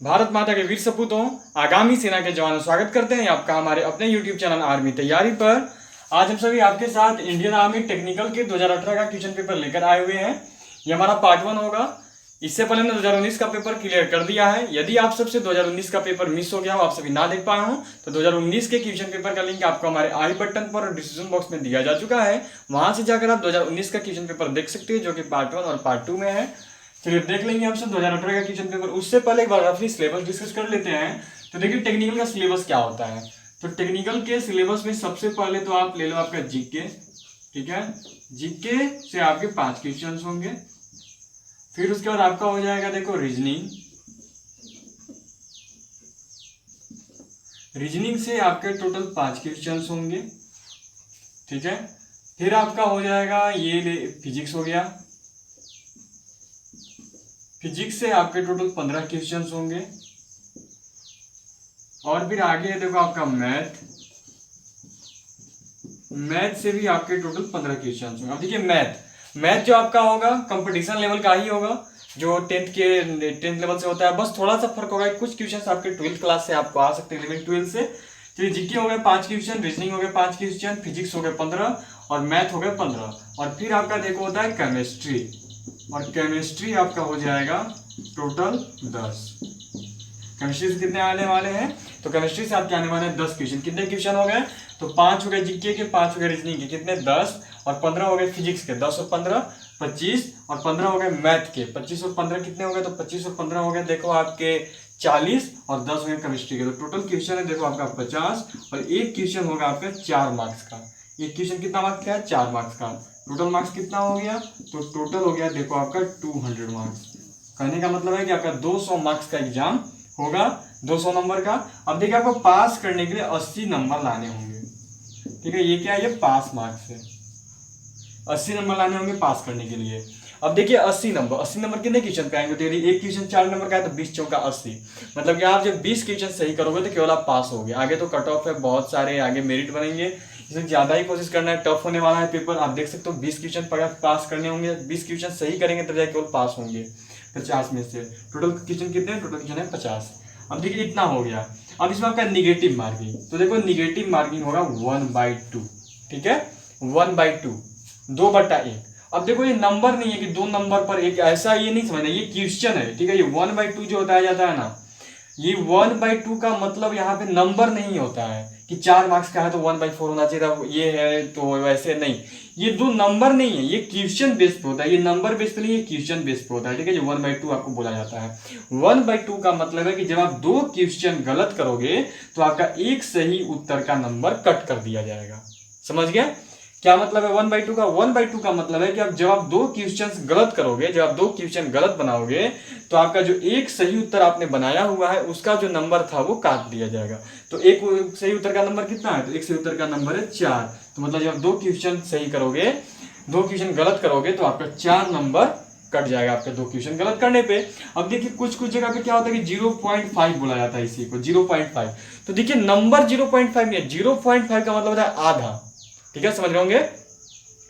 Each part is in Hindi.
भारत माता के वीर सपूतों, आगामी सेना के जवानों, स्वागत करते हैं आपका हमारे अपने YouTube चैनल आर्मी तैयारी पर। आज हम सभी आपके साथ इंडियन आर्मी टेक्निकल के 2018 का क्वेश्चन पेपर लेकर आए हुए हैं। ये हमारा पार्ट 1 होगा। इससे पहले हमने 2019 का पेपर क्लियर कर दिया है। यदि आप सबसे 2019 का पेपर मिस हो गया हो, आप सभी ना देख पाए हो, तो 2019 के क्वेश्चन पेपर का लिंक आपको हमारे आई बटन पर और डिस्क्रिप्शन बॉक्स में दिया जा चुका है। वहां से जाकर आप 2019 का क्वेश्चन पेपर देख सकते हैं, जो कि पार्ट 1 और पार्ट 2 में है। चलिए देख लेंगे हम सब 2018 का क्वेश्चन पेपर। उससे पहले एक बार रफली सिलेबस डिस्कस कर लेते हैं। तो देखिए टेक्निकल का सिलेबस क्या होता है। तो टेक्निकल के सिलेबस में सबसे पहले तो आप ले लो आपका जीके, ठीक है। जीके से आपके 5 क्वेश्चन होंगे। फिर उसके बाद आपका हो जाएगा देखो रीजनिंग। रीजनिंग से आपके टोटल 5 क्वेश्चन होंगे, ठीक है। फिर आपका हो जाएगा ये फिजिक्स हो गया। फिजिक्स से आपके टोटल 15 क्वेश्चंस होंगे। और फिर आगे देखो आपका मैथ। मैथ से भी आपके टोटल 15 क्वेश्चंस होंगे। अब देखिए मैथ जो आपका होगा कंपटीशन लेवल का ही होगा, जो 10th लेवल से होता है। बस थोड़ा सा फर्क होगा, कुछ क्वेश्चन आपके 12th क्लास से आपको आ सकते हैं, 11-12 से। चलिए जीके हो गए 5 क्वेश्चन, रीजनिंग हो गए 5 क्वेश्चन, फिजिक्स हो गए 15 और मैथ हो गए 15। और फिर आपका देखो होता है केमिस्ट्री, और केमिस्ट्री आपका हो जाएगा टोटल 10। केमिस्ट्री से कितने आने वाले हैं, तो केमिस्ट्री से आपके आने वाले हैं 10 क्वेश्चन। कितने क्वेश्चन हो गए, तो 5 हो गए जीके के, 5 हो गए रीजनिंग के, कितने 10, और 15 हो गए फिजिक्स के, 10 और 15 25, और 15 हो गए मैथ के। 25 और 15 कितने हो गए, तो 25 और 15 हो गए देखो आपके 40, और 10 हो गए केमिस्ट्री के। तो टोटल क्वेश्चन है देखो आपका 50, और एक क्वेश्चन होगा आपका 4 मार्क्स का। एक क्वेश्चन कितना मार्क्स का है, 4 मार्क्स का। टोटल मार्क्स कितना हो गया, तो टोटल हो गया देखो आपका 200 मार्क्स। कहने का मतलब है कि आपका 200 मार्क्स का एग्जाम होगा, 200 नंबर का। अब देखिए आपको पास करने के लिए 80 नंबर लाने होंगे, ठीक है। ये क्या है, ये पास मार्क्स है। 80 नंबर लाने होंगे पास करने के लिए। अब देखिए 80 नंबर कितने क्वेश्चन पे आएंगे, तो यदि एक क्वेश्चन 4 नंबर का है तो 20 चौका 80, मतलब कि आप जब 20 क्वेश्चन सही करोगे तो केवल आप पास होगे। आगे तो कट ऑफ है, बहुत सारे आगे मेरिट बनेंगे, इसमें ज्यादा ही कोशिश करना है, टफ होने वाला है पेपर। आप देख सकते हो 20 क्वेश्चन पास करने होंगे, 20 क्वेश्चन सही करेंगे तब जाके केवल पास होंगे 50 में से। टोटल क्वेश्चन कितने हैं, टोटल क्वेश्चन है 50। अब देखिए इतना हो गया। अब इसमें आपका निगेटिव मार्किंग, तो देखो निगेटिव मार्किंग होगा 1/2, ठीक है, 1/2, 2/1। अब देखो ये नंबर नहीं है कि 2 नंबर पर एक, ऐसा ये नहीं समझना, ये क्वेश्चन है, ठीक है। ये 1/2 जो बताया जाता है ना, ये 1/2 का मतलब यहाँ पे नंबर नहीं होता है कि 4 मार्क्स का है तो 1/4 होना चाहिए था, ये है तो वैसे नहीं। ये 2 नंबर नहीं है, ये क्वेश्चन बेस पे होता है, ये नंबर बेस पे नहीं, ये क्वेश्चन बेस पे होता है, ठीक है। जो 1/2 आपको बोला जाता है, 1/2 का मतलब है कि जब आप 2 क्वेश्चन गलत करोगे तो आपका एक सही उत्तर का नंबर कट कर दिया जाएगा। समझ गया क्या मतलब है 1/2 का। 1/2 का मतलब है कि आप जब आप 2 क्वेश्चन गलत करोगे, जब आप 2 क्वेश्चन गलत बनाओगे, तो आपका जो एक सही उत्तर आपने बनाया हुआ है उसका जो नंबर था वो काट दिया जाएगा। तो एक सही उत्तर का नंबर कितना है, तो एक सही उत्तर का नंबर है 4। तो मतलब जब 2 क्वेश्चन सही करोगे, 2 क्वेश्चन गलत करोगे तो आपका 4 नंबर कट जाएगा आपके 2 क्वेश्चन गलत करने पे। अब देखिए कुछ जगह पे क्या होता है कि 0.5 बोला जाता है इसी को, 0.5। तो देखिए नंबर 0.5 नहीं है, 0.5 का मतलब होता है आधा, ठीक है, समझ रहे होंगे।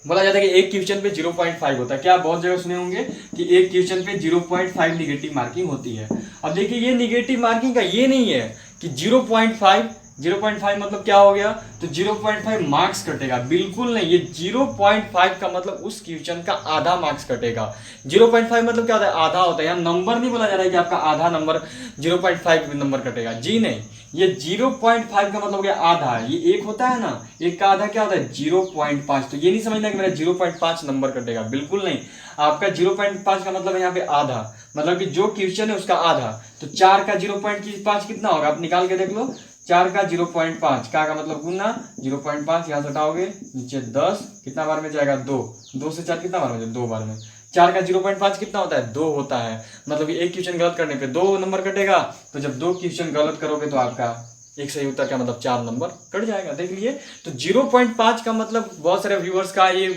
बोला जाता है कि एक क्वेश्चन पे 0.5 होता है। क्या आप बहुत जगह सुने होंगे कि एक क्वेश्चन पे 0.5 निगेटिव मार्किंग होती है। अब देखिए ये निगेटिव मार्किंग का ये नहीं है कि 0.5 मतलब क्या हो गया, तो 0.5 मार्क्स कटेगा, बिल्कुल नहीं। ये 0.5 का मतलब उस क्वेश्चन का आधा मार्क्स कटेगा। 0.5 मतलब क्या होता है, आधा होता है। यहाँ नंबर नहीं बोला जा रहा है कि आपका आधा नंबर 0.5 नंबर कटेगा, जी नहीं। ये 0.5 का मतलब क्या, आधा। ये एक होता है ना, एक का आधा क्या होता है 0.5। तो ये नहीं समझना कि मेरा 0.5 नंबर कटेगा, बिल्कुल नहीं। आपका 0.5 का मतलब है यहाँ पे आधा, मतलब कि जो क्वेश्चन है उसका आधा। तो 4 का 0.5 कितना होगा, आप निकाल के देख लो। 4 का 0.5 का मतलब गुना 0.5, यहाँ से हटाओगे नीचे 10, कितना बार में जाएगा 2 से 4 कितना बार में, 2 बार में। 4 का 0.5 कितना होता है, 2 होता है। मतलब एक क्वेश्चन गलत करने पे 2 नंबर कटेगा। तो जब 2 क्वेश्चन गलत करोगे तो आपका एक सही उत्तर का मतलब 4 नंबर कट जाएगा, देख लिए। तो 0.5 का मतलब बहुत सारे व्यूअर्स का ये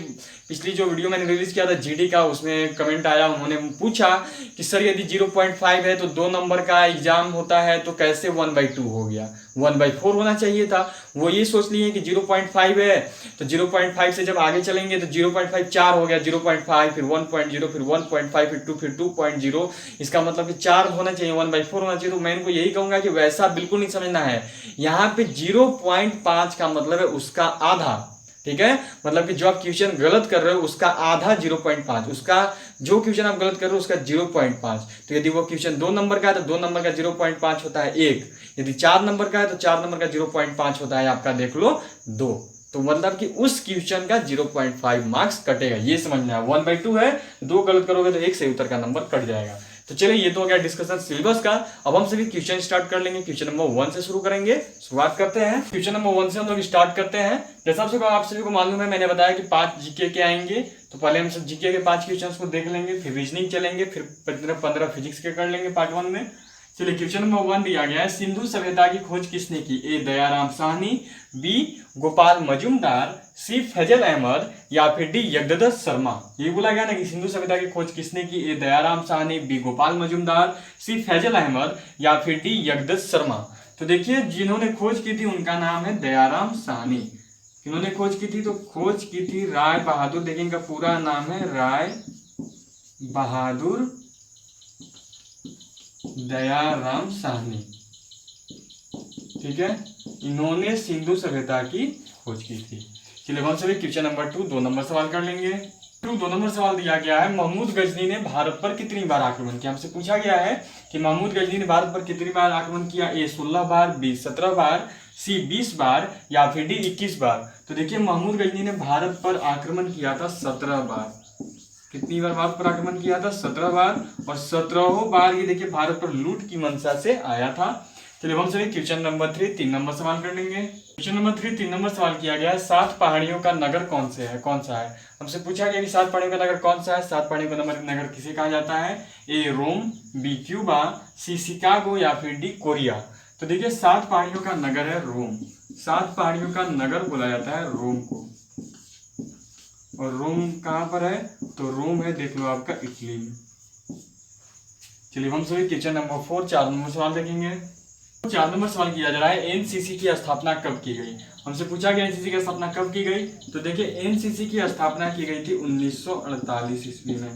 पिछली जो वीडियो मैंने रिलीज किया था जीडी का, उसमें कमेंट आया, उन्होंने पूछा कि सर यदि 0.5 है तो 2 नंबर का एग्जाम होता है तो कैसे 1/2 हो गया, 1/4 होना चाहिए था। वो ये सोच लिए कि 0.5 है तो 0.5 से जब आगे चलेंगे तो 0.5 4 हो गया, 0.5 फिर 1.0 फिर 1.5 फिर 2 फिर 2.0, इसका मतलब कि 4 होना चाहिए, 1/4 होना चाहिए। तो मैं इनको यही कहूंगा कि वैसा बिल्कुल नहीं समझना है। यहाँ पे 0.5 का मतलब है उसका आधा, ठीक है, मतलब कि जो आप क्वेश्चन गलत कर रहे हो उसका आधा 0.5, उसका जो क्वेश्चन आप गलत कर रहे हो उसका 0.5। तो यदि वो क्वेश्चन 2 नंबर का है तो 2 नंबर का 0.5 होता है 1, यदि 4 नंबर का है तो 4 नंबर का 0.5 होता है आपका, देख लो 2। तो मतलब कि उस क्वेश्चन का 0.5 मार्क्स कटेगा, ये समझना है। 1/2 है, 2 गलत करोगे तो 1 सही उत्तर का नंबर कट जाएगा। तो चलिए ये तो हो गया डिस्कशन सिलेबस का। अब हम सभी क्वेश्चन स्टार्ट कर लेंगे। क्वेश्चन नंबर 1 से शुरू करेंगे, शुरुआत करते हैं। क्वेश्चन नंबर 1 से हम लोग स्टार्ट करते हैं। जैसा आप सभी को मालूम है, मैंने बताया कि 5 जीके के आएंगे, तो पहले हम सब जीके के 5 क्वेश्चन को देख लेंगे, फिर रीजनिंग चलेंगे, फिर 15 फिजिक्स के कर लेंगे पार्ट 1 में। चलिए क्वेश्चन नंबर 1 दिया गया है, सिंधु सभ्यता की खोज किसने की? ए दयाराम साहनी, बी गोपाल मजूमदार, सी फैजल अहमद या फिर डी यज्ञदत्त शर्मा। ये बोला गया ना कि सिंधु सभ्यता की खोज किसने की? ए दयाराम साहनी, बी गोपाल मजूमदार, सी फैजल अहमद या फिर डी यज्ञदत्त शर्मा। तो देखिए जिन्होंने खोज की थी उनका नाम है दयाराम साहनी। इन्होंने खोज की थी, तो खोज की थी राय बहादुर, देखिए इनका पूरा नाम है राय बहादुर दयाराम साहनी, ठीक है, इन्होंने सिंधु सभ्यता की खोज की थी। चलिए हम सभी क्वेश्चन नंबर 2 2 नंबर सवाल कर लेंगे। 2 नंबर सवाल दिया गया है, महमूद गजनी ने भारत पर कितनी बार आक्रमण किया? हमसे पूछा गया है कि महमूद गजनी ने भारत पर कितनी बार आक्रमण किया? ए 16 बार, बी 17 बार, सी 20 बार या फिर डी 21 बार। तो देखिए महमूद गजनी ने भारत पर आक्रमण किया था 17 बार। कितनी बार भारत पर आक्रमण किया था? 17 बार, और 17 बार ये देखिए भारत पर लूट की मंशा से आया था। चलिए हम सभी क्वेश्चन नंबर 3 3 नंबर सवाल कर लेंगे। क्वेश्चन नंबर 3 3 नंबर सवाल किया गया है, 7 पहाड़ियों का नगर कौन सा है? हमसे पूछा गया कि 7 पहाड़ियों का नगर कौन सा है? 7 पहाड़ियों का नगर किसे कहा जाता है? ए रोम, बी क्यूबा, सी शिकागो या फिर डी कोरिया। तो देखिए 7 पहाड़ियों का नगर है रोम, 7 पहाड़ियों का नगर बोला जाता है रोम को। और रोम कहाँ पर है? तो रोम है, देख लो आपका इटली में। चलिए हम सभी क्वेश्चन नंबर 4 4 नंबर सवाल देखेंगे। 4 नंबर सवाल किया जा रहा है, एनसीसी की स्थापना कब की गई? हमसे पूछा गया एनसीसी की स्थापना कब की गई? तो देखिए एनसीसी की स्थापना की गई थी 1948 ईस्वी में।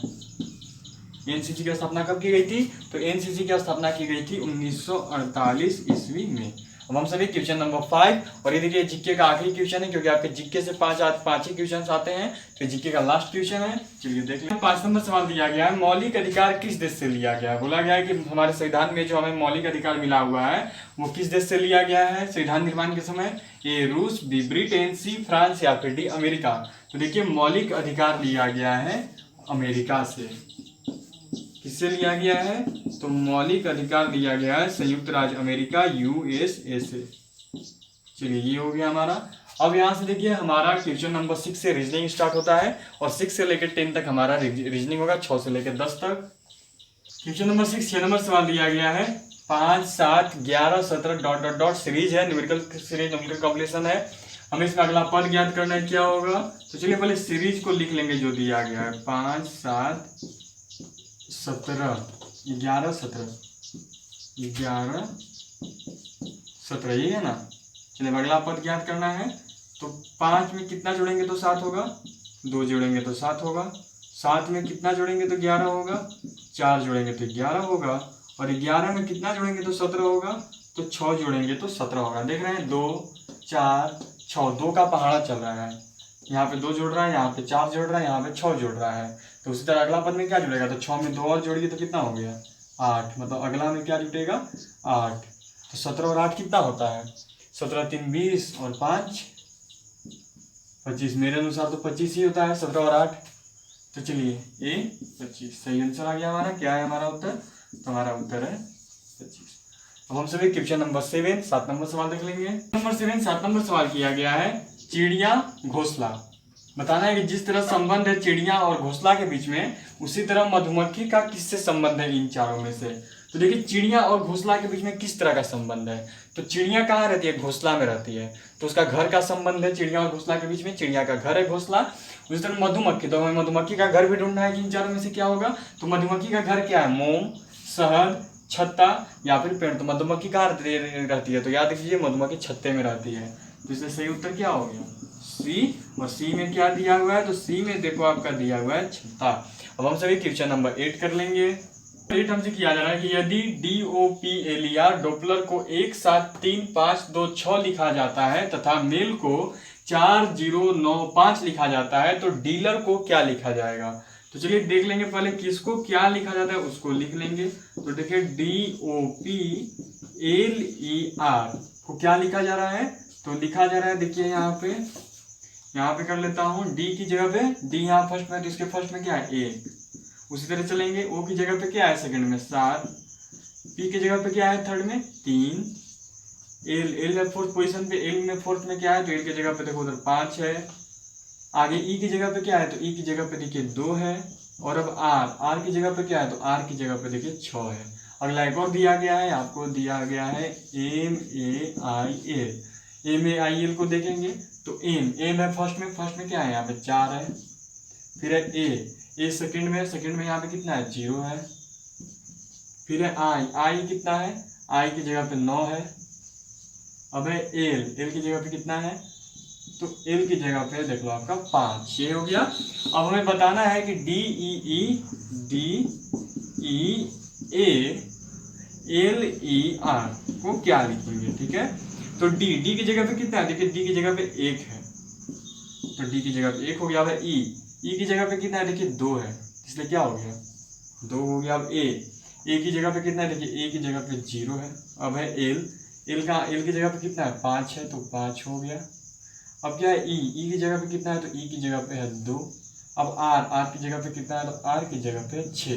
एनसीसी की स्थापना कब की गई थी? तो एनसीसी की स्थापना की गई थी 1948 ईस्वी में। अब हम सभी क्वेश्चन नंबर 5, और ये देखिए जीके का आखिरी क्वेश्चन है, क्योंकि आपके जीके से 5 ही क्वेश्चन आते हैं, तो जीके का लास्ट क्वेश्चन है। चलिए देख लें। 5 नंबर सवाल दिया गया है, मौलिक अधिकार किस देश से लिया गया? बोला गया है कि हमारे संविधान में जो हमें मौलिक अधिकार मिला हुआ है वो किस देश से लिया गया है संविधान निर्माण के समय? ए रूस, बी ब्रिटेन, सी फ्रांस या फिर डी अमेरिका। तो देखिए मौलिक अधिकार लिया गया है अमेरिका से। किससे लिया गया है? तो मौलिक अधिकार लिया गया है संयुक्त राज्य अमेरिका, यूएसए से। चलिए ये हो गया हमारा। अब यहाँ से देखिए हमारा क्वेश्चन नंबर 6 से रीजनिंग स्टार्ट होता है, और 6 से लेकर 10 तक हमारा रीजनिंग होगा, 6 से लेकर 10 तक। क्वेश्चन नंबर 6 6 नंबर सवाल दिया गया है, 5 7 11 17 डॉट डॉट डॉट सीरीज है, न्यूमेरिकल सीरीज, न्यूमेरिकल कॉम्बिनेशन है। हमें इसका अगला पद ज्ञात करना है, क्या होगा? तो चलिए पहले सीरीज को लिख लेंगे जो दिया गया है, 5 7 17 11 17 11 17, यही है ना। चलिए अगला पद ज्ञात करना है, तो 5 में कितना जोड़ेंगे तो 7 होगा, 2 जोड़ेंगे तो 7 होगा, 7 में कितना जोड़ेंगे तो 11 होगा, 4 जोड़ेंगे तो 11 होगा, और 11 में कितना जोड़ेंगे तो 17 होगा, तो 6 जोड़ेंगे तो 17 होगा। देख रहे हैं 2 4 6, 2 का पहाड़ा चल रहा है, यहाँ पे 2 जोड़ रहा है, यहाँ पे 4 जोड़ रहा है, यहाँ पे 6 जोड़ रहा है। तो उसी तरह अगला पद में क्या जुड़ेगा? तो 6 में 2 और जोड़िए तो कितना हो गया? 8, मतलब अगला में क्या जुटेगा? 8। तो 17 और 8 कितना होता है? 17 3 20 और 5 25, मेरे अनुसार तो 25 ही होता है, 17 और 8। तो चलिए ए 25 सही आंसर आ गया हमारा। क्या है हमारा उत्तर? तो हमारा उत्तर है 25। अब हम सभी क्वेश्चन नंबर 7 7 नंबर सवाल देख लेंगे। नंबर 7 7 नंबर सवाल किया गया है, चिड़िया घोंसला बताना है कि जिस तरह संबंध है चिड़िया और घोंसला के बीच में, उसी तरह मधुमक्खी का किससे संबंध है इन चारों में से। तो देखिए चिड़िया और घोंसला के बीच में किस तरह का संबंध है। तो चिड़िया कहाँ रहती है, घोंसला में रहती है, तो उसका घर का संबंध है चिड़िया और घोंसला के बीच में, चिड़िया का घर है घोंसला। उसी तरह मधुमक्खी, तो हमें मधुमक्खी का घर भी ढूंढना है कि इन चारों में से क्या होगा। तो मधुमक्खी का घर क्या है, मोम, शहद, छत्ता या फिर पेड़। तो मधुमक्खी कहाँ रहती है, तो याद रखिए मधुमक्खी छत्ते में रहती है। तो इसलिए सही उत्तर क्या हो गया, सी। और सी में क्या दिया हुआ है, तो सी में देखो आपका दिया हुआ है छत्ता। अब हम सभी क्वेश्चन नंबर 8 कर लेंगे। 8 हमसे किया जा रहा है कि यदि DOPLER डोपलर को एक साथ 3 5 2 6 लिखा जाता है तथा मेल को 4 0 9 5 लिखा जाता है, तो डीलर को क्या लिखा जाएगा। तो चलिए देख लेंगे पहले किसको क्या लिखा जाता है, उसको लिख लेंगे। तो देखिए DOPLER को क्या लिखा जा रहा है, तो लिखा जा रहा है, देखिए यहाँ पे कर लेता हूँ डी की जगह पे, डी यहाँ फर्स्ट में, तो इसके फर्स्ट में क्या है ए। उसी तरह चलेंगे, ओ की जगह पे क्या है सेकंड में 7, पी की जगह पे क्या है थर्ड में 3, एल है फोर्थ पोजीशन पे, एल में फोर्थ में क्या है, तो एल की जगह पे देखो उधर 5 है। आगे ई की जगह पे क्या है, तो ई की जगह पे देखिए 2 है। और अब आर की जगह पे क्या है, तो आर की जगह पे देखिए 6 है। अगला एक और दिया गया है, आपको दिया गया है MAIL। MAIL को देखेंगे तो एम है फर्स्ट में क्या है, यहाँ पे 4 है। फिर है ए सेकंड में यहाँ पे कितना है 0 है। फिर है आई कितना है, आई की जगह पे 9 है। अब है एल की जगह पे कितना है, तो एल की जगह पे देख लो आपका 5, ये हो गया। अब हमें बताना है कि DEEDEALER को क्या लिखेंगे, ठीक है। तो डी की जगह पे कितना है, देखिए डी की जगह पे 1 है, तो डी की जगह पे 1 हो गया। अब ई की जगह पे कितना है, देखिए 2 है, इसलिए क्या हो गया 2 हो गया। अब ए की जगह पे कितना है, देखिए ए की जगह पे 0 है। अब है एल की जगह पे कितना है 5 है, तो 5 हो गया। अब क्या है ई की जगह पे कितना है, तो ई की जगह पे है 2। अब आर की जगह पे कितना है, तो आर की जगह पे 6।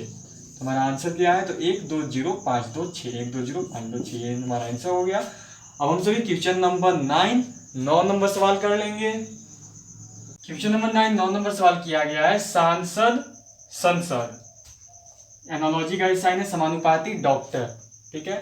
तो हमारा आंसर क्या है, तो 1 2 0 5 2 6, 1 2 0 5 2 6, ये हमारा आंसर हो गया। अब हम सभी क्वेश्चन नंबर 9 नंबर सवाल कर लेंगे। क्वेश्चन नंबर 9 नंबर सवाल किया गया है, सांसद संसद, एनालॉजी का साइन है समानुपाती डॉक्टर, ठीक है।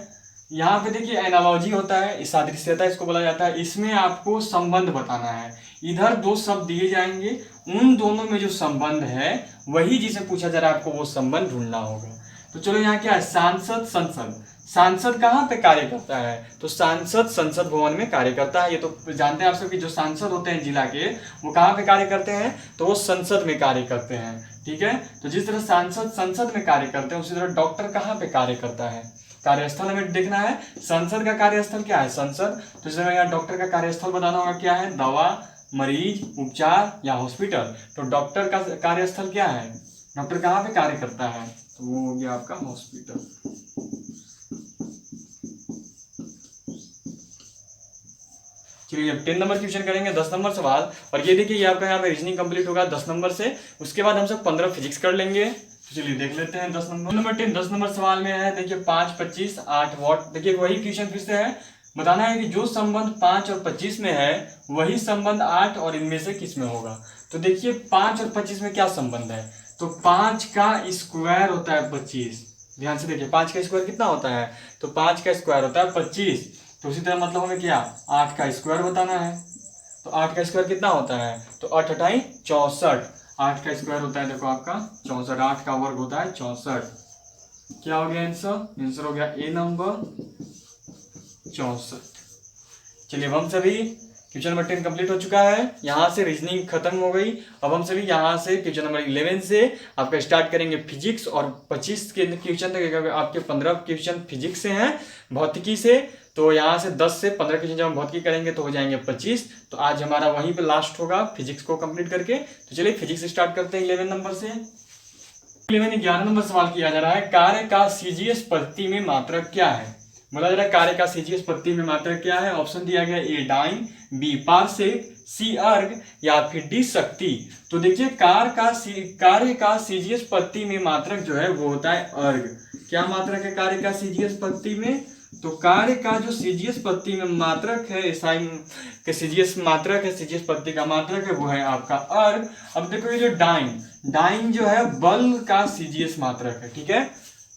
यहाँ पे देखिए एनालॉजी होता है, सादृश्यता इसको बोला जाता है। इसमें आपको संबंध बताना है, इधर 2 शब्द दिए जाएंगे, उन दोनों में जो संबंध है वही जिसे पूछा जा रहा है, आपको वो संबंध ढूंढना होगा। तो चलो यहाँ क्या है, सांसद संसद, सांसद कहाँ पे कार्य करता है, तो सांसद संसद भवन में कार्य करता है। ये तो जानते हैं आप सब कि जो सांसद होते हैं जिला के, वो कहाँ पे कार्य करते हैं, तो वो संसद में कार्य करते हैं, ठीक है। तो जिस तरह सांसद संसद में कार्य करते हैं, उसी तरह डॉक्टर कहाँ पे कार्य करता है, कार्यस्थल हमें देखना है। संसद का कार्यस्थल क्या है, संसद, तो इस यहाँ डॉक्टर का कार्यस्थल बताना होगा क्या है, दवा, मरीज, उपचार या हॉस्पिटल। तो डॉक्टर का कार्यस्थल क्या है, डॉक्टर कहाँ पे कार्य करता है, तो वो हो गया आपका हॉस्पिटल। चलिए अब 10 नंबर क्वेश्चन करेंगे, 10 नंबर सवाल। और ये देखिए ये आपका यहाँ पे रीजनिंग कंप्लीट होगा 10 नंबर से, उसके बाद हम सब 15 फिजिक्स कर लेंगे। तो चलिए देख लेते हैं 10 नंबर 10 नंबर सवाल में है, देखिए 5 25 8 वाट। देखिए वही क्वेश्चन फिर से है, बताना है कि जो संबंध 5 और 25 में है वही संबंध 8 और इनमें से किस में होगा। तो देखिए 5 और 25 में क्या संबंध है, तो 5 का स्क्वायर होता है 25। ध्यान से देखिए 5 का स्क्वायर कितना होता है, तो 5 का स्क्वायर होता है 25। तो उसी तरह मतलब हमें क्या 8 का स्क्वायर बताना है, तो 8 का स्क्वायर कितना होता है, तो 8 8 64। 8 का स्क्वायर होता है देखो आपका 64, 8 का वर्ग होता है 64। क्या हो गया आंसर हो गया ए नंबर 64। चलिए अब हम सभी क्वेश्चन नंबर 10 कंप्लीट हो चुका है, यहाँ से रीजनिंग खत्म हो गई। अब हम सभी यहाँ से क्वेश्चन नंबर 11 से आपका स्टार्ट करेंगे फिजिक्स, और 25 के क्वेश्चन तक आपके 15 क्वेश्चन फिजिक्स से हैं, भौतिकी से। तो यहाँ से 10 से 15 क्वेश्चन जब हम भौतिकी करेंगे तो हो जाएंगे 25। तो आज हमारा वहीं पे लास्ट होगा फिजिक्स को कंप्लीट करके। तो चलिए फिजिक्स स्टार्ट करते हैं 11 नंबर से। 11 नंबर सवाल किया जा रहा है, कार्य का सीजीएस पद्धति में मात्रक क्या है। बोला जा रहा है कार्य का सीजीएस पद्धति में मात्रक क्या है। ऑप्शन दिया गया ए डाइन, बी पारसेक, सी अर्ग या फिर डी शक्ति। तो देखिए कार्य का सीजीएस पद्धति में मात्रक जो है वो होता है अर्ग। क्या मात्रक है कार्य का सीजीएस पद्धति में, तो कार्य का जो सीजीएस पत्ती में मात्रक है, एसआई के सीजीएस मात्रक है, सीजीएस पत्ती का मात्रक है, वो है आपका अर्ग। अब देखो ये जो डाइन जो है बल का सीजीएस मात्रक है, ठीक है।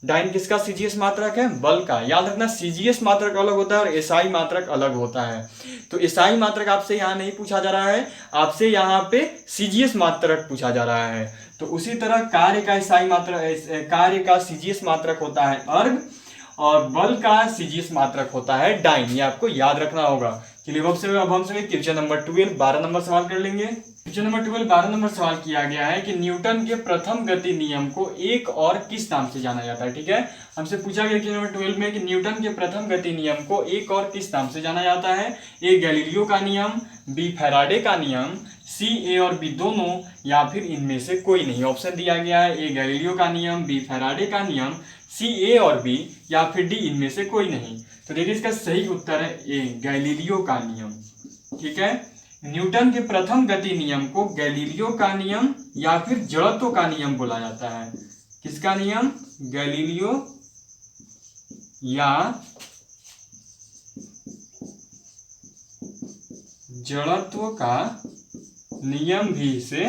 डाइन किसका सीजीएस मात्रक है? बल का। याद रखना सीजीएस मात्रक अलग होता है और एसआई मात्रक अलग होता है। तो एसआई मात्रक आपसे यहाँ नहीं पूछा जा रहा है, आपसे यहाँ पे सीजीएस मात्रक पूछा जा रहा है। तो उसी तरह कार्य का एसआई मात्रक, कार्य का सीजीएस मात्रक होता है अर्ग और बल का सीजीएस मात्रक होता है डाइन। ये आपको याद रखना होगा। चलिए अब हमसे क्वेश्चन नंबर 12 12 नंबर सवाल कर लेंगे। क्वेश्चन नंबर 12 12 नंबर सवाल किया गया है कि न्यूटन के प्रथम गति नियम को एक और किस नाम से जाना जाता है, ठीक है। हमसे पूछा गया क्वेश्चन नंबर 12 में कि न्यूटन के प्रथम गति नियम को एक और किस नाम से जाना जाता है। ए गैलीलियो का नियम, बी फैराडे का नियम, सी ए और बी दोनों, या फिर इनमें से कोई नहीं। ऑप्शन दिया गया है ए गैलीलियो का नियम, बी फैराडे का नियम, सी ए और बी, या फिर डी इनमें से कोई नहीं। तो देखिए इसका सही उत्तर है ए गैलीलियो का नियम, ठीक है। न्यूटन के प्रथम गति नियम को गैलीलियो का नियम या फिर जड़त्व का नियम बोला जाता है। किसका नियम? गैलीलियो या जड़त्व का नियम भी इसे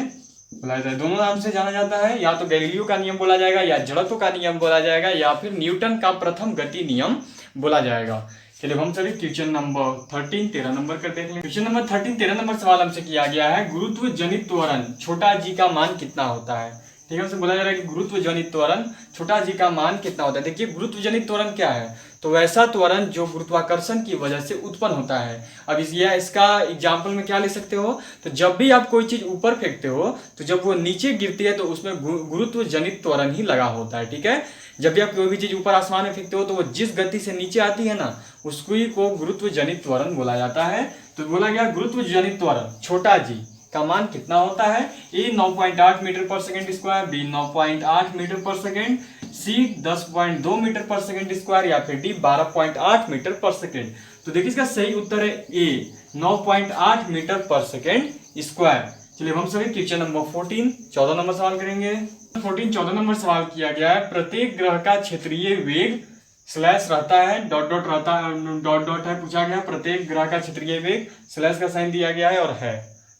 बोला जाता है। दोनों नाम से जाना जाता है, या तो गैलीलियो का नियम बोला जाएगा, या जड़त्व का नियम बोला जाएगा, या फिर न्यूटन का प्रथम गति नियम बोला जाएगा। चलिए हम चलिए क्वेश्चन नंबर 13 13 नंबर कर देख लें। क्वेश्चन नंबर 13 13 नंबर सवाल हमसे किया गया है गुरुत्व जनित त्वरण छोटा जी का मान कितना होता है। ठीक है, हमसे बोला जा रहा है कि गुरुत्व जनित त्वरण छोटा जी का मान कितना होता है। देखिए गुरुत्व जनित त्वरण क्या है, तो वैसा त्वरण जो गुरुत्वाकर्षण की वजह से उत्पन्न होता है। अब इसका एग्जाम्पल में क्या ले सकते हो, तो जब भी आप कोई चीज ऊपर फेंकते हो तो जब वो नीचे गिरती है तो उसमें गुरुत्व जनित त्वरण ही लगा होता है, ठीक है। जब भी आप कोई भी चीज ऊपर आसमान में फेंकते हो तो वो जिस गति से नीचे आती है ना, उसको ही को गुरुत्व जनित त्वरण बोला जाता है। तो बोला गया गुरुत्व जनित त्वरण छोटा जी का मान कितना होता है। ए 9.8 मीटर पर सेकंड स्क्वायर, बी 9.8 मीटर पर सेकंड, सी 10.2 मीटर पर सेकंड स्क्वायर, या फिर डी 12.8 मीटर पर सेकंड। तो देखिए इसका सही उत्तर है ए 9.8 मीटर पर सेकंड स्क्वायर। चलिए हम सभी क्वेश्चन नंबर 14 14 नंबर सवाल करेंगे। 14 14 नंबर सवाल किया गया है प्रत्येक ग्रह का क्षेत्रीय वेग स्लैश रहता है, डॉट डॉट रहता है, डॉट डॉट है, पूछा गया प्रत्येक ग्रह का क्षेत्रीय वेग, स्लैश का साइन दिया गया है और है।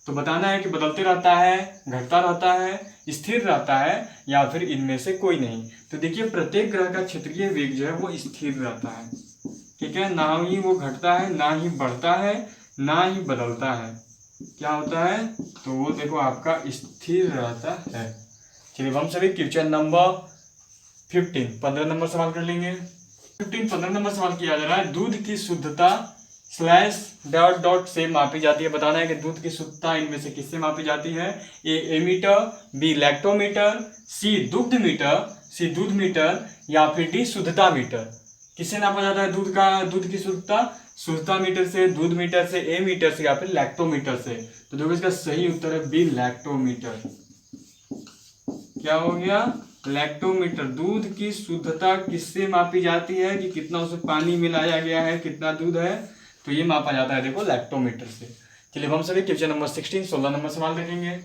तो बताना है कि बदलते रहता है, घटता रहता है, स्थिर रहता है, या फिर इनमें से कोई नहीं। तो देखिए प्रत्येक ग्रह का क्षेत्रीय वेग जो है वो स्थिर रहता है, ठीक है। ना ही वो घटता है, ना ही बढ़ता है, ना ही बदलता है। क्या होता है, तो वो देखो आपका स्थिर रहता है। चलिए हम सभी क्वेश्चन नंबर 15 15 नंबर सवाल कर लेंगे। 15 नंबर सवाल किया जा रहा है दूध की शुद्धता स्लैश डॉट डॉट से मापी जाती है। बताना है कि दूध की शुद्धता इनमें से किससे मापी जाती है। ए एमीटर, बी लैक्टोमीटर, सी दुग्ध मीटर, सी दूध मीटर, या फिर डी शुद्धता मीटर। किससे नापा जाता है दूध की शुद्धता? शुद्धता मीटर से, दूध मीटर से, ए मीटर से, या फिर लैक्टोमीटर से। तो देखो इसका सही उत्तर है बी लैक्टोमीटर। क्या हो गया, लैक्टोमीटर। दूध की शुद्धता किससे मापी जाती है कि कितना उसमें पानी मिलाया गया है, कितना दूध है, तो ये मापा जाता है देखो लैक्टोमीटर से। चलिए हम सभी क्वेश्चन नंबर 16 16 नंबर सवाल देखेंगे।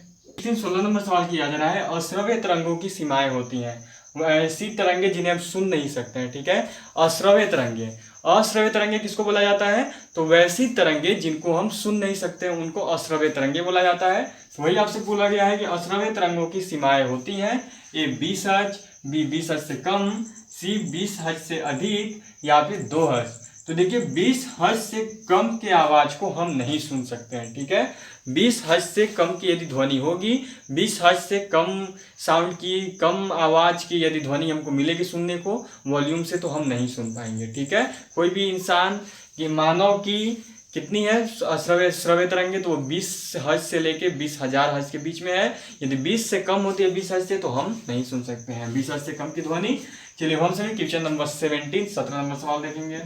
16 नंबर सवाल किया जा रहा है अश्रव्य तरंगों की सीमाएं होती हैं। ऐसी तरंगे जिन्हें हम सुन नहीं सकते हैं, ठीक है। अश्रव्य तरंगे, अश्रव्य तरंगे किसको बोला जाता है, तो वैसी तरंगे जिनको हम सुन नहीं सकते उनको अश्रव्य तरंगे बोला जाता है। तो वही आपसे बोला गया है कि अश्रव्य तरंगों की सीमाएं होती हैं। ए 20 हर्ट्ज, बी 20 हर्ट्ज से कम, सी 20 हर्ट्ज से अधिक, या फिर 2 हर्ट्ज। तो देखिए 20 हर्ट्ज से कम के आवाज को हम नहीं सुन सकते हैं, ठीक है। 20 हर्ट्ज से कम की यदि ध्वनि होगी, 20 हर्ट्ज से कम साउंड की, कम आवाज की यदि ध्वनि हमको मिलेगी सुनने को वॉल्यूम से, तो हम नहीं सुन पाएंगे, ठीक है। कोई भी इंसान की, मानव की कितनी है श्रव्य तरंगे, तो वो 20 हर्ट्ज से लेके 20,000 हर्ट्ज के बीच में है। यदि 20 से कम होती है 20 हर्ट्ज से, तो हम नहीं सुन सकते हैं 20 हर्ट्ज से कम की ध्वनि। चलिए हम सभी क्वेश्चन नंबर 17 17 नंबर सवाल देखेंगे।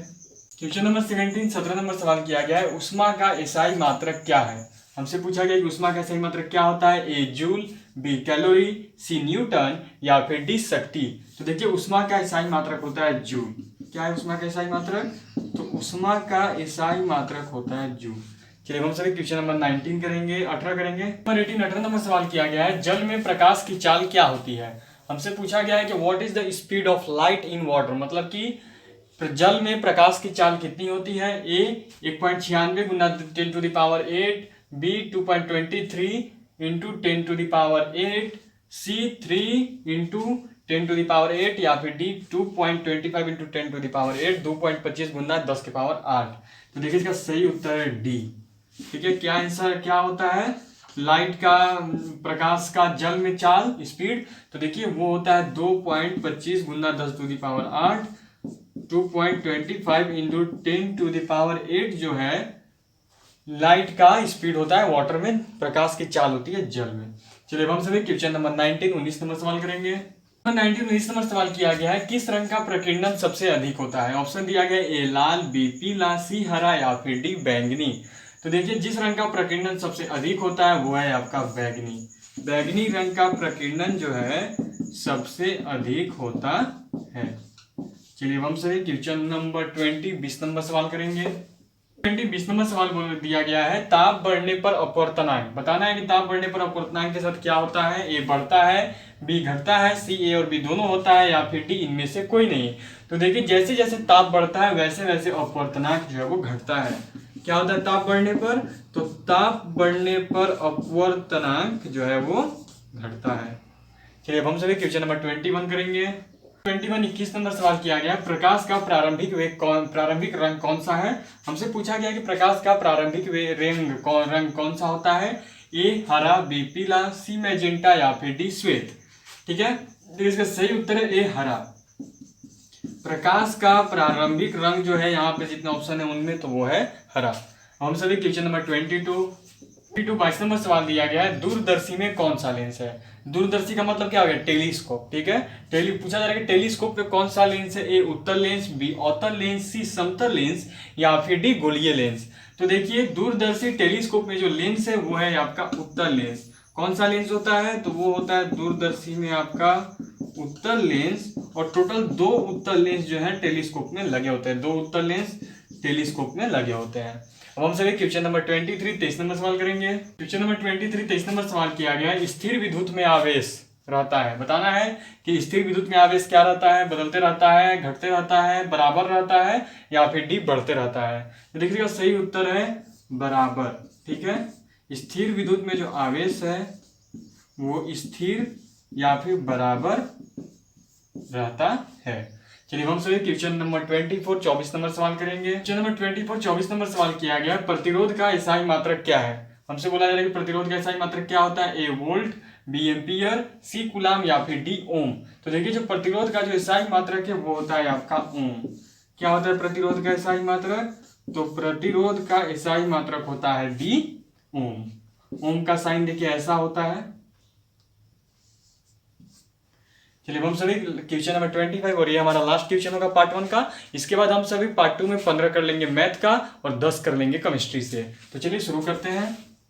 क्वेश्चन नंबर 17 17 नंबर सवाल किया गया है उष्मा का एसआई मात्रक क्या है। हमसे पूछा गया कि उष्मा का एसआई मात्रक क्या होता है। ए जूल, बी कैलोरी, सी न्यूटन, या फिर डी शक्ति। तो देखिए उष्मा का एसआई मात्रक होता है जूल। क्या है उष्मा का एसआई मात्रक, तो उष्मा का एसआई मात्रक होता है जूल। चलिए हम सभी क्वेश्चन नंबर 19 करेंगे, 18 करेंगे। नंबर 18 नंबर सवाल किया गया है जल में प्रकाश की चाल क्या होती है। हमसे पूछा गया है कि what is the speed of light in water, मतलब कि जल में प्रकाश की चाल कितनी होती है? ए 1.96 गुना 10⁸, बी 2.23 इंटू 10⁸, सी 3 इंटू 10⁸, या फिर डी 2.25 इंटू 10⁸, 2.25 गुना 10⁸। तो देखिए इसका सही उत्तर है डी। ठीक है, क्या आंसर क्या होता है? लाइट का प्रकाश का जल में चाल स्पीड, तो देखिए वो होता है 2.25 गुना 10⁸, 2.25 इंटू 10⁸ जो है लाइट का स्पीड होता है, वाटर में प्रकाश की चाल होती है जल में। चलिए हम सभी क्वेश्चन नंबर 19 नंबर सवाल करेंगे। 19 नंबर सवाल किया गया है, किस रंग का प्रकीर्णन सबसे अधिक होता है? ऑप्शन दिया गया है ए लाल, बी पीला, सी हरा, या फिर डी बैंगनी। तो देखिए जिस रंग का प्रकीर्णन सबसे अधिक होता है वो है आपका बैंगनी। बैंगनी रंग का प्रकीर्णन जो है सबसे अधिक होता है। चलिए हम सभी क्वेश्चन नंबर 20 नंबर सवाल करेंगे। 20 नंबर सवाल दिया गया है, ताप बढ़ने पर अपवर्तनांक बताना है कि ताप बढ़ने पर अपवर्तनांक के साथ क्या होता है? ए बढ़ता है, बी घटता है, सी ए और बी दोनों होता है, या फिर डी इनमें से कोई नहीं। तो देखिए जैसे जैसे ताप बढ़ता है वैसे वैसे अपवर्तनांक जो है वो घटता है। क्या होता है ताप बढ़ने पर? तो ताप बढ़ने पर अपवर्तनांक जो है वो घटता है। चलिए हम सभी क्वेश्चन नंबर 21 करेंगे। 21 नंबर सवाल किया गया, प्रकाश का प्रारंभिक रंग कौन सा है? हमसे पूछा गया कि प्रकाश का प्रारंभिक रंग कौन सा होता है? ए हरा, बी पीला, सी मैजेंटा, या फिर डी श्वेत। ठीक है, तो इसका सही उत्तर है ए हरा। प्रकाश का प्रारंभिक रंग जो है यहाँ पे जितने ऑप्शन है उनमें तो वो है हरा। हम सभी क्वेश्चन नंबर 22 नंबर सवाल दिया गया है, दूरदर्शी में कौन सा लेंस है? दूरदर्शी का मतलब क्या हो गया? टेलीस्कोप। ठीक है, पूछा जा रहा है कि टेलीस्कोप पे कौन सा लेंस है? ए उत्तल लेंस, बी अवतल लेंस, सी समतल लेंस, या फिर डी गोलीय लेंस। तो देखिए दूरदर्शी टेलीस्कोप में जो लेंस है वो है आपका उत्तल लेंस। कौन सा लेंस होता है? तो वो होता है दूरदर्शी में आपका उत्तल लेंस। और टोटल 2 उत्तल लेंस जो है टेलीस्कोप में लगे होते हैं, 2 उत्तल लेंस टेलीस्कोप में लगे होते हैं। अब हम सभी क्वेश्चन नंबर 23 नंबर सवाल करेंगे। क्वेश्चन नंबर 23 नंबर सवाल किया गया है, स्थिर विद्युत में आवेश रहता है। बताना है कि स्थिर विद्युत में आवेश क्या रहता है? बदलते रहता है, घटते रहता है, बराबर रहता है, या फिर डी बढ़ते रहता है। तो देखिएगा सही उत्तर है बराबर। ठीक है, स्थिर विद्युत में जो आवेश है वो स्थिर या फिर बराबर रहता है। चलिए हम सभी क्वेश्चन नंबर 24 नंबर सवाल करेंगे। क्वेश्चन नंबर 24 नंबर सवाल किया गया, प्रतिरोध का एसआई मात्रक क्या है? हमसे बोला जा रहा है कि प्रतिरोध का एसआई मात्रक क्या होता है? ए वोल्ट, बी एम्पियर, सी कूलाम, या फिर डी ओम। तो देखिए जो प्रतिरोध का जो एसआई मात्रक है वो होता है आपका ओम। क्या होता है प्रतिरोध का एसआई मात्रक? तो प्रतिरोध का एसआई मात्रक होता है डी ओम। ओम का साइन देखिए ऐसा होता है। चलिए हम सभी क्वेश्चन नंबर 25 और ये हमारा लास्ट क्वेश्चन होगा पार्ट 1 का। इसके बाद हम सभी पार्ट 2 में 15 कर लेंगे मैथ का और 10 कर लेंगे केमिस्ट्री से। तो चलिए शुरू करते हैं।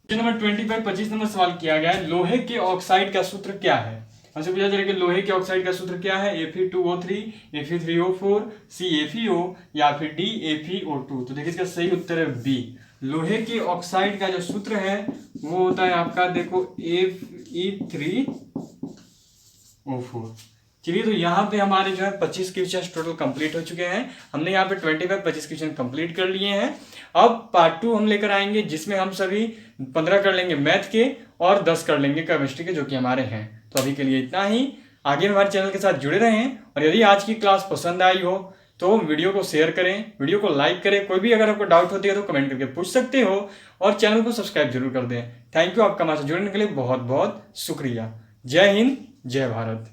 क्वेश्चन नंबर 25 नंबर सवाल किया गया है, लोहे के ऑक्साइड का सूत्र क्या है? हमसे पूछा जा रहा है कि लोहे के ऑक्साइड का सूत्र क्या है? Fe2O3, Fe3O4, CaFeO, या फिर डी AeFeO2। तो देखिए इसका सही उत्तर है बी। लोहे के ऑक्साइड का जो सूत्र है वो होता है आपका देखो Fe3O4। चलिए तो यहाँ पे हमारे जो है 25 क्वेश्चन टोटल कंप्लीट हो चुके हैं। हमने यहाँ पे 25 क्वेश्चन कंप्लीट कर लिए हैं। अब पार्ट 2 हम लेकर आएंगे जिसमें हम सभी 15 कर लेंगे मैथ के और 10 कर लेंगे केमिस्ट्री के, जो कि हमारे हैं। तो अभी के लिए इतना ही। आगे हमारे चैनल के साथ जुड़े रहें और यदि आज की क्लास पसंद आई हो तो वीडियो को शेयर करें, वीडियो को लाइक करें। कोई भी अगर आपको डाउट होती है तो कमेंट करके पूछ सकते हो और चैनल को सब्सक्राइब जरूर कर दें। थैंक यू, आपका हमारे साथ जुड़ने के लिए बहुत बहुत शुक्रिया। जय हिंद, जय भारत।